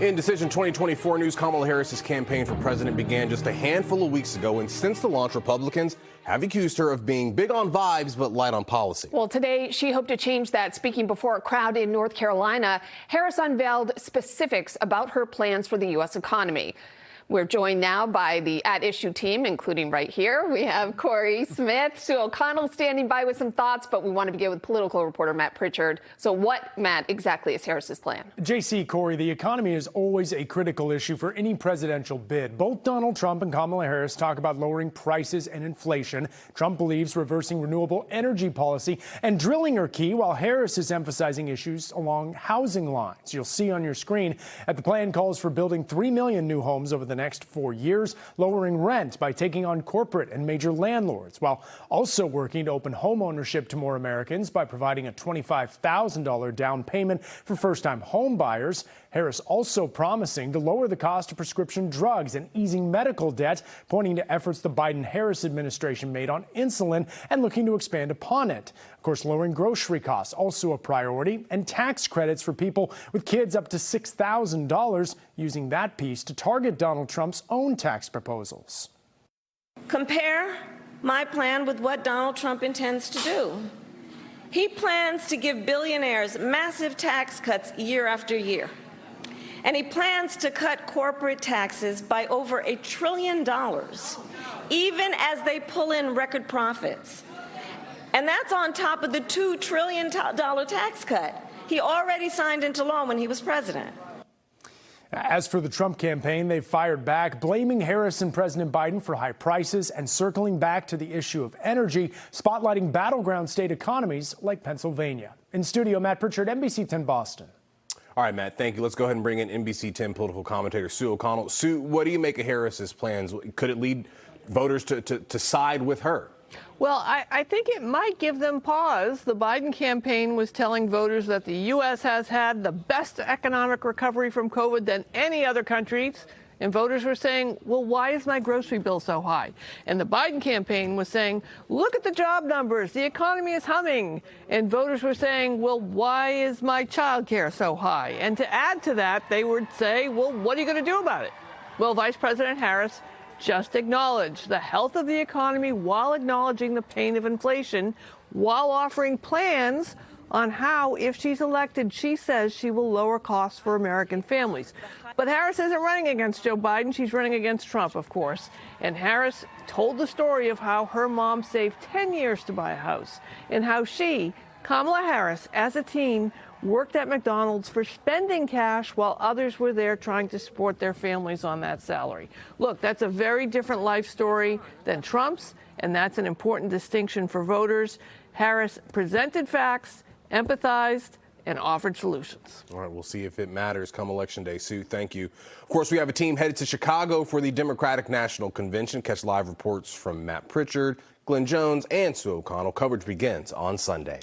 In Decision 2024 news, Kamala Harris's campaign for president began just a handful of weeks ago, and since the launch, Republicans have accused her of being big on vibes but light on policy. Well, today she hoped to change that. Speaking before a crowd in North Carolina, Harris unveiled specifics about her plans for the U.S. economy. We're joined now by the At Issue team, including right here. We have Corey Smith, Sue O'Connell standing by with some thoughts, but we want to begin with political reporter Matt Pritchard. So what, Matt, exactly is Harris's plan? JC, Corey, the economy is always a critical issue for any presidential bid. Both Donald Trump and Kamala Harris talk about lowering prices and inflation. Trump believes reversing renewable energy policy and drilling are key, while Harris is emphasizing issues along housing lines. You'll see on your screen that the plan calls for building 3 million new homes over the next 4 years, lowering rent by taking on corporate and major landlords, while also working to open home ownership to more Americans by providing a $25,000 down payment for first-time home buyers. Harris also promising to lower the cost of prescription drugs and easing medical debt, pointing to efforts the Biden-Harris administration made on insulin and looking to expand upon it. Of course, lowering grocery costs also a priority, and tax credits for people with kids up to $6,000, using that piece to target Donald Trump's own tax proposals. Compare my plan with what Donald Trump intends to do. He plans to give billionaires massive tax cuts year after year. And he plans to cut corporate taxes by over $1 trillion, even as they pull in record profits. And that's on top of the $2 trillion tax cut he already signed into law when he was president. As for the Trump campaign, they've fired back, blaming Harris and President Biden for high prices and circling back to the issue of energy, spotlighting battleground state economies like Pennsylvania. In studio, Matt Pritchard, NBC 10 Boston. All right, Matt, thank you. Let's go ahead and bring in NBC 10 political commentator Sue O'Connell. Sue, what do you make of Harris's plans? Could it lead voters to side with her? Well, I think it might give them pause. The Biden campaign was telling voters that the U.S. has had the best economic recovery from COVID than any other countries. And voters were saying, well, why is my grocery bill so high? And the Biden campaign was saying, look at the job numbers. The economy is humming. And voters were saying, well, why is my child care so high? And to add to that, they would say, well, what are you going to do about it? Well, Vice President Harris just acknowledged the health of the economy while acknowledging the pain of inflation, while offering plans on how, if she's elected, she says she will lower costs for American families. But Harris isn't running against Joe Biden. She's running against Trump, of course. And Harris told the story of how her mom saved 10 years to buy a house and how she, Kamala Harris, as a teen, worked at McDonald's for spending cash while others were there trying to support their families on that salary. Look, that's a very different life story than Trump's, and that's an important distinction for voters. Harris presented facts, empathized, and offered solutions. All right, we'll see if it matters come Election Day. Sue, thank you. Of course, we have a team headed to Chicago for the Democratic National Convention. Catch live reports from Matt Pritchard, Glenn Jones, and Sue O'Connell. Coverage begins on Sunday.